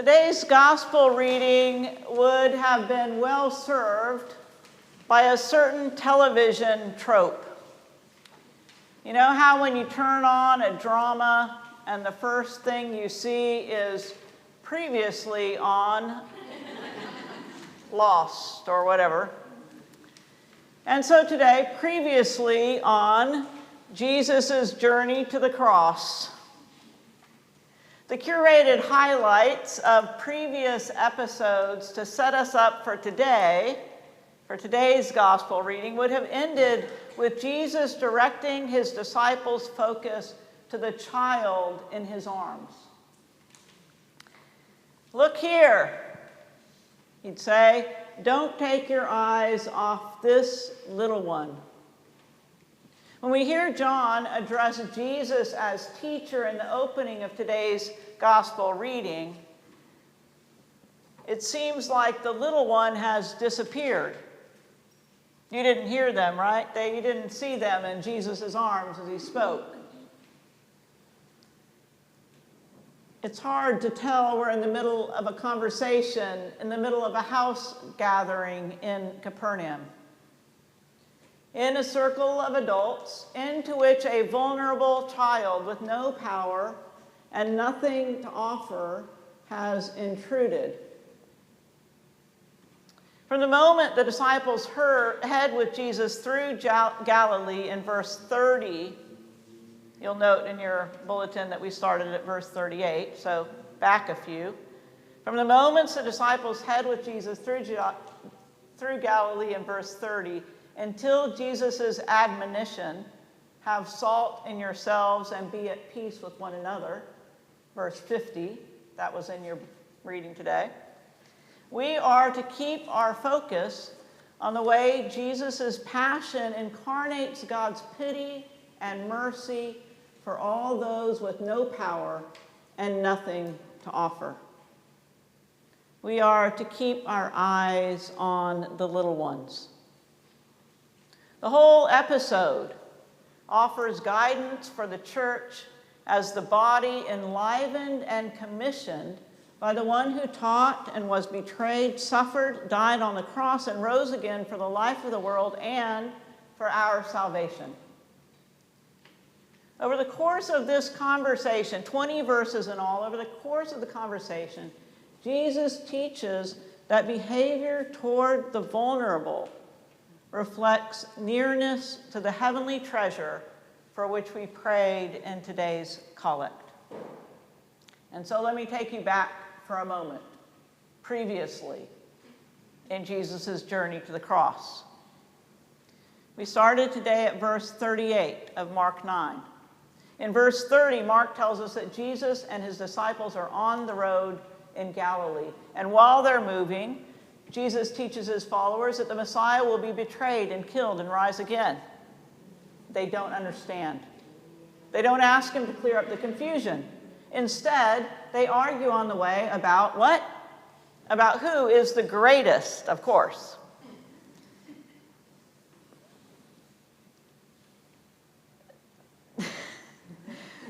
Today's gospel reading would have been well served by a certain television trope. You know how when you turn on a drama and the first thing you see is previously on Lost or whatever. And so today, previously on Jesus' journey to the cross. The curated highlights of previous episodes to set us up for today, for today's gospel reading, would have ended with Jesus directing his disciples' focus to the child in his arms. Look here, he'd say, don't take your eyes off this little one. When we hear John address Jesus as teacher in the opening of today's gospel reading, it seems like the little one has disappeared. You didn't hear them, right? You didn't see them in Jesus' arms as he spoke. It's hard to tell we're in the middle of a conversation, in the middle of a house gathering in Capernaum. In a circle of adults into which a vulnerable child with no power and nothing to offer has intruded. From the moment the disciples head with Jesus through Galilee in verse 30, you'll note in your bulletin that we started at verse 38, so back a few. From the moments the disciples head with Jesus through Galilee in verse 30, until Jesus' admonition, have salt in yourselves and be at peace with one another, verse 50, that was in your reading today. We are to keep our focus on the way Jesus' passion incarnates God's pity and mercy for all those with no power and nothing to offer. We are to keep our eyes on the little ones. The whole episode offers guidance for the church as the body enlivened and commissioned by the one who taught and was betrayed, suffered, died on the cross, and rose again for the life of the world and for our salvation. Over the course of this conversation, 20 verses in all, over the course of the conversation, Jesus teaches that behavior toward the vulnerable reflects nearness to the heavenly treasure for which we prayed in today's collect. And so let me take you back for a moment, previously in Jesus' journey to the cross. We started today at verse 38 of Mark 9. In verse 30, Mark tells us that Jesus and his disciples are on the road in Galilee. And while they're moving, Jesus teaches his followers that the Messiah will be betrayed and killed and rise again. They don't understand. They don't ask him to clear up the confusion. Instead, they argue on the way about what? About who is the greatest, of course.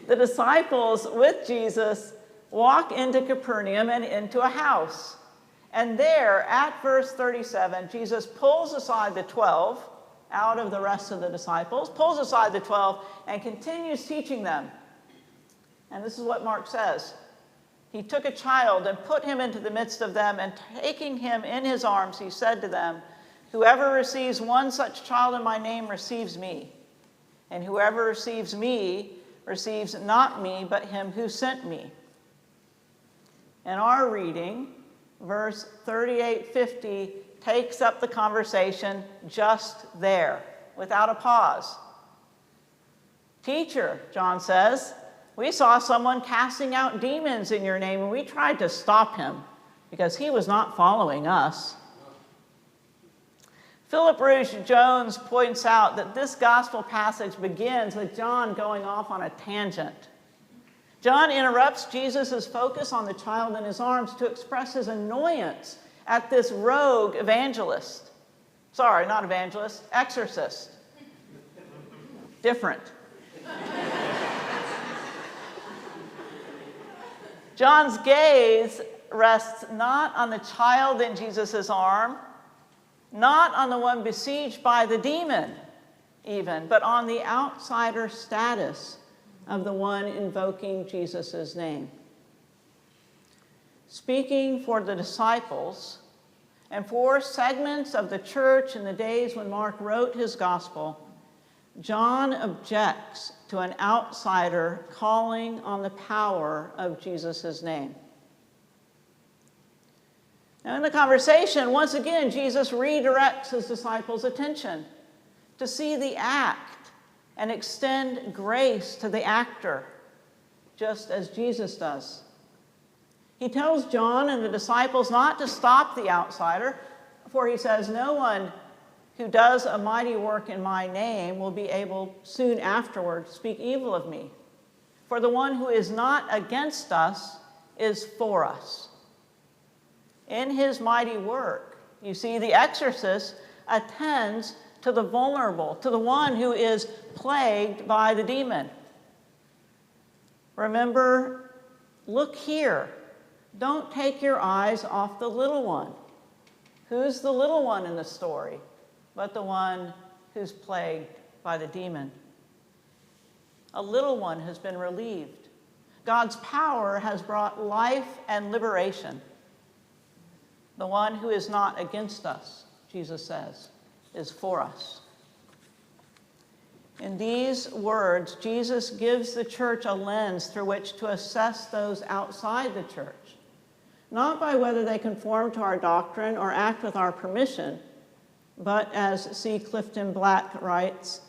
The disciples with Jesus walk into Capernaum and into a house. And there, at verse 37, Jesus pulls aside the 12 out of the rest of the disciples, pulls aside the 12, and continues teaching them. And this is what Mark says. He took a child and put him into the midst of them, and taking him in his arms, he said to them, whoever receives one such child in my name receives me. And whoever receives me receives not me, but him who sent me. In our reading, verse 38-50 takes up the conversation just there, without a pause. Teacher, John says, we saw someone casting out demons in your name, and we tried to stop him because he was not following us. Philip Rouge Jones points out that this gospel passage begins with John going off on a tangent. John interrupts Jesus' focus on the child in his arms to express his annoyance at this rogue evangelist. Sorry, not evangelist, exorcist. Different. John's gaze rests not on the child in Jesus' arm, not on the one besieged by the demon even, but on the outsider status of the one invoking Jesus' name. Speaking for the disciples and for segments of the church in the days when Mark wrote his gospel, John objects to an outsider calling on the power of Jesus' name. Now, in the conversation, once again, Jesus redirects his disciples' attention to see the act and extend grace to the actor, just as Jesus does. He tells John and the disciples not to stop the outsider, for he says, "No one who does a mighty work in my name will be able soon afterward to speak evil of me. For the one who is not against us is for us." In his mighty work, you see, the exorcist attends to the vulnerable, to the one who is plagued by the demon. Remember, look here. Don't take your eyes off the little one. Who's the little one in the story but the one who's plagued by the demon? A little one has been relieved. God's power has brought life and liberation. The one who is not against us, Jesus says, is for us. In these words, Jesus gives the church a lens through which to assess those outside the church, not by whether they conform to our doctrine or act with our permission, but as C. Clifton Black writes,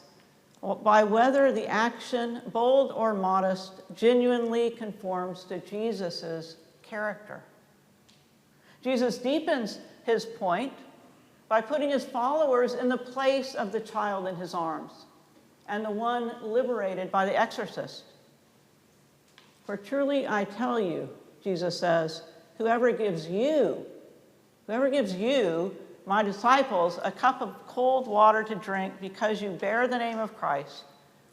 by whether the action, bold or modest, genuinely conforms to Jesus' character. Jesus deepens his point by putting his followers in the place of the child in his arms and the one liberated by the exorcist. "For truly I tell you," Jesus says, whoever gives you, my disciples, a cup of cold water to drink because you bear the name of Christ,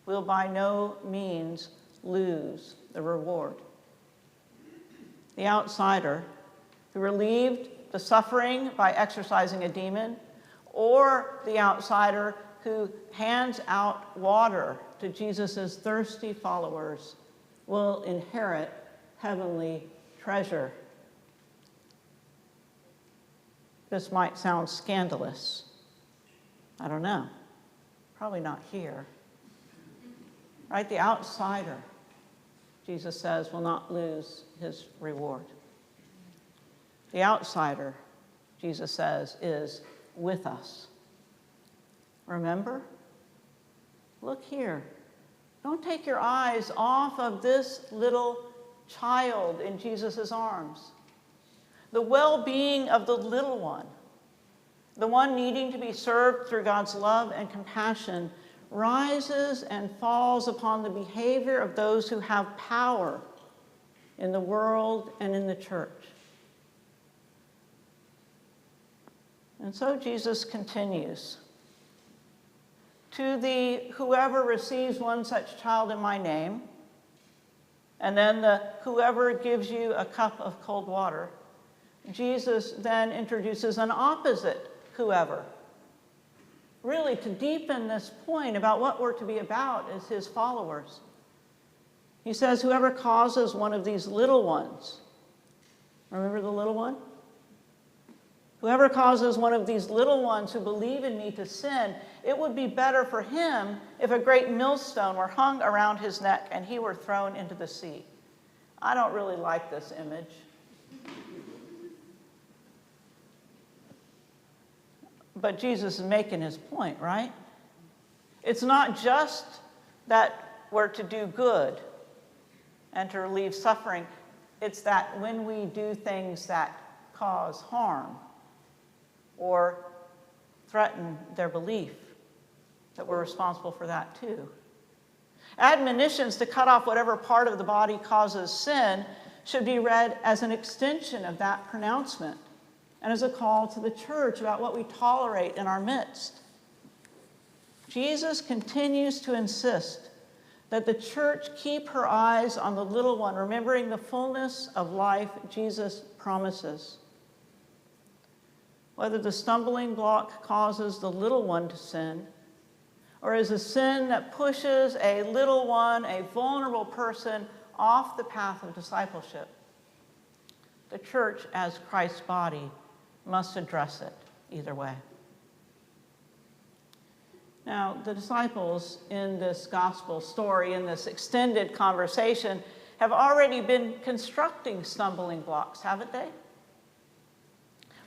will by no means lose the reward." The outsider who relieved the suffering by exorcising a demon, or the outsider who hands out water to Jesus' thirsty followers, will inherit heavenly treasure. This might sound scandalous. I don't know. Probably not here. Right? The outsider, Jesus says, will not lose his reward. The outsider, Jesus says, is with us. Remember? Look here. Don't take your eyes off of this little child in Jesus' arms. The well-being of the little one, the one needing to be served through God's love and compassion, rises and falls upon the behavior of those who have power in the world and in the church. And so Jesus continues, "To the whoever receives one such child in my name," and then the "whoever gives you a cup of cold water," Jesus then introduces an opposite whoever, really to deepen this point about what we're to be about as his followers. He says, "Whoever causes one of these little ones," remember the little one? "Whoever causes one of these little ones who believe in me to sin, it would be better for him if a great millstone were hung around his neck and he were thrown into the sea." I don't really like this image. But Jesus is making his point, right? It's not just that we're to do good and to relieve suffering. It's that when we do things that cause harm or threaten their belief, that we're responsible for that too. Admonitions to cut off whatever part of the body causes sin should be read as an extension of that pronouncement and as a call to the church about what we tolerate in our midst. Jesus continues to insist that the church keep her eyes on the little one, remembering the fullness of life Jesus promises. Whether the stumbling block causes the little one to sin, or is a sin that pushes a little one, a vulnerable person, off the path of discipleship, the church, as Christ's body, must address it either way. Now, the disciples in this gospel story, in this extended conversation, have already been constructing stumbling blocks, haven't they?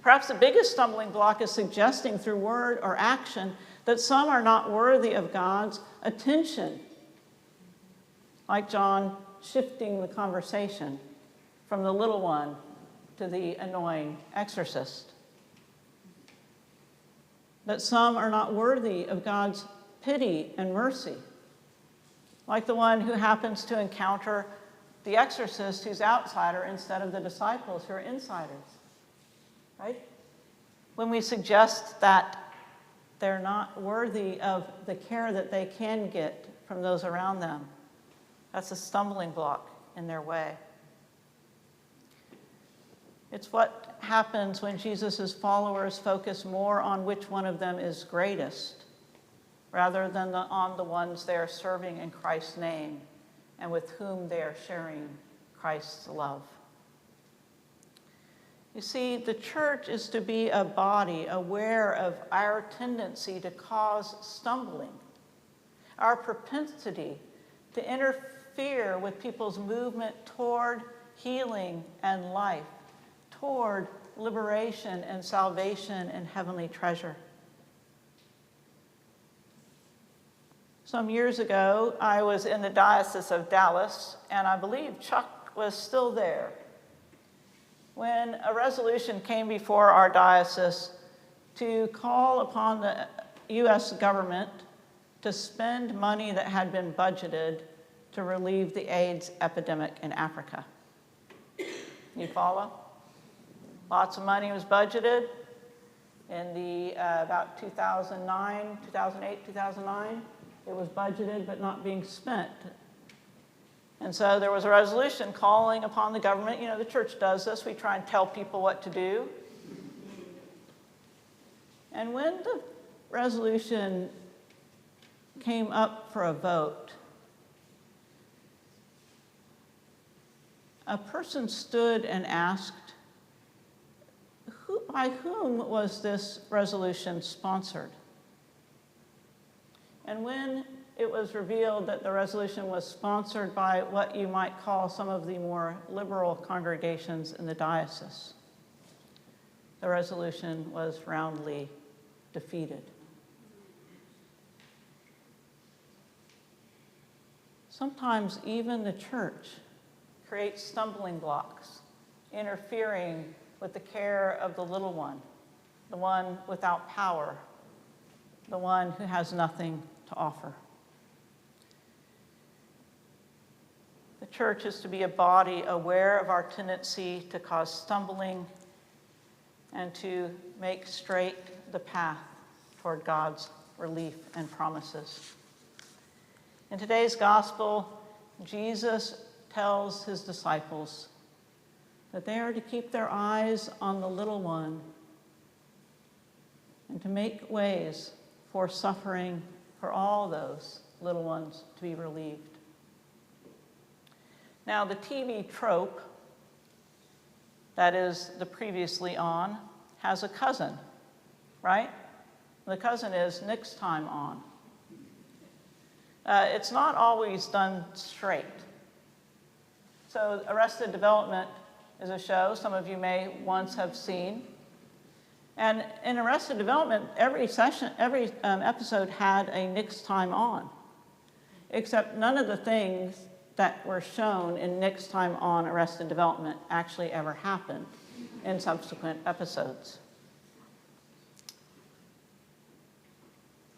Perhaps the biggest stumbling block is suggesting through word or action that some are not worthy of God's attention, like John shifting the conversation from the little one to the annoying exorcist. That some are not worthy of God's pity and mercy, like the one who happens to encounter the exorcist who's outsider instead of the disciples who are insiders, right? When we suggest that they're not worthy of the care that they can get from those around them, that's a stumbling block in their way. It's what happens when Jesus' followers focus more on which one of them is greatest, rather than on the ones they are serving in Christ's name and with whom they are sharing Christ's love. You see, the church is to be a body aware of our tendency to cause stumbling, our propensity to interfere with people's movement toward healing and life, toward liberation and salvation and heavenly treasure. Some years ago, I was in the Diocese of Dallas, and I believe Chuck was still there, when a resolution came before our diocese to call upon the U.S. government to spend money that had been budgeted to relieve the AIDS epidemic in Africa. You follow? Lots of money was budgeted in the about 2009, 2008, 2009. It was budgeted but not being spent. And so there was a resolution calling upon the government. You know, the church does this. We try and tell people what to do. And when the resolution came up for a vote, a person stood and asked, by whom was this resolution sponsored? And when it was revealed that the resolution was sponsored by what you might call some of the more liberal congregations in the diocese, the resolution was roundly defeated. Sometimes even the church creates stumbling blocks, interfering with the care of the little one, the one without power, the one who has nothing to offer. The church is to be a body aware of our tendency to cause stumbling and to make straight the path toward God's relief and promises. In today's gospel, Jesus tells his disciples that they are to keep their eyes on the little one and to make ways for suffering for all those little ones to be relieved. Now, the TV trope, that is the previously on, has a cousin, right? The cousin is next time on. It's not always done straight. So Arrested Development is a show some of you may once have seen. And in Arrested Development, every episode had a next time on, except none of the things that were shown in next time on Arrested Development actually ever happened in subsequent episodes.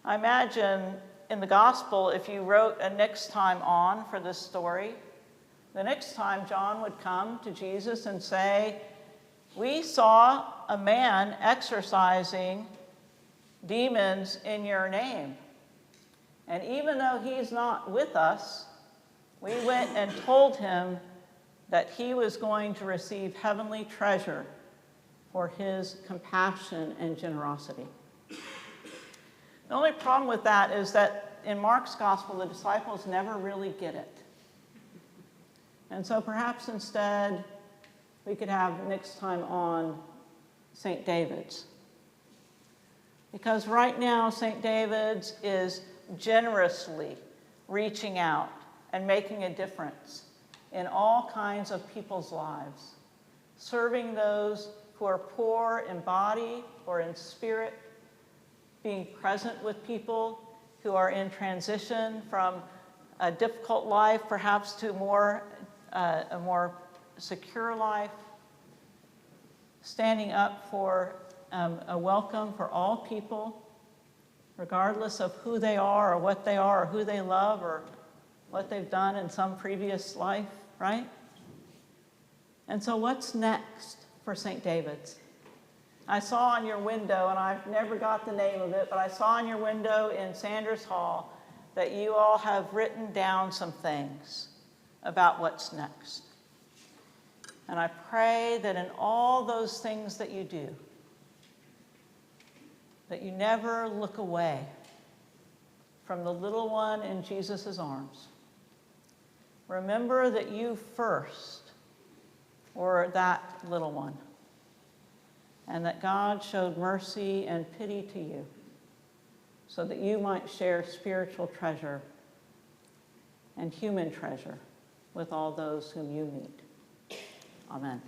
I imagine in the gospel, if you wrote a next time on for this story, the next time John would come to Jesus and say, "We saw a man exorcising demons in your name. And even though he's not with us, we went and told him that he was going to receive heavenly treasure for his compassion and generosity. The only problem with that is that in Mark's gospel, the disciples never really get it. And so perhaps instead, we could have next time on St. David's. Because right now, St. David's is generously reaching out and making a difference in all kinds of people's lives, serving those who are poor in body or in spirit, being present with people who are in transition from a difficult life perhaps to a more secure life, standing up for a welcome for all people, regardless of who they are or what they are or who they love or what they've done in some previous life, right? And so what's next for St. David's? I saw on your window, and I've never got the name of it, but I saw on your window in Sanders Hall that you all have written down some things about what's next. And I pray that in all those things that you do, that you never look away from the little one in Jesus' arms. Remember that you first were that little one, and that God showed mercy and pity to you so that you might share spiritual treasure and human treasure with all those whom you meet. Amen.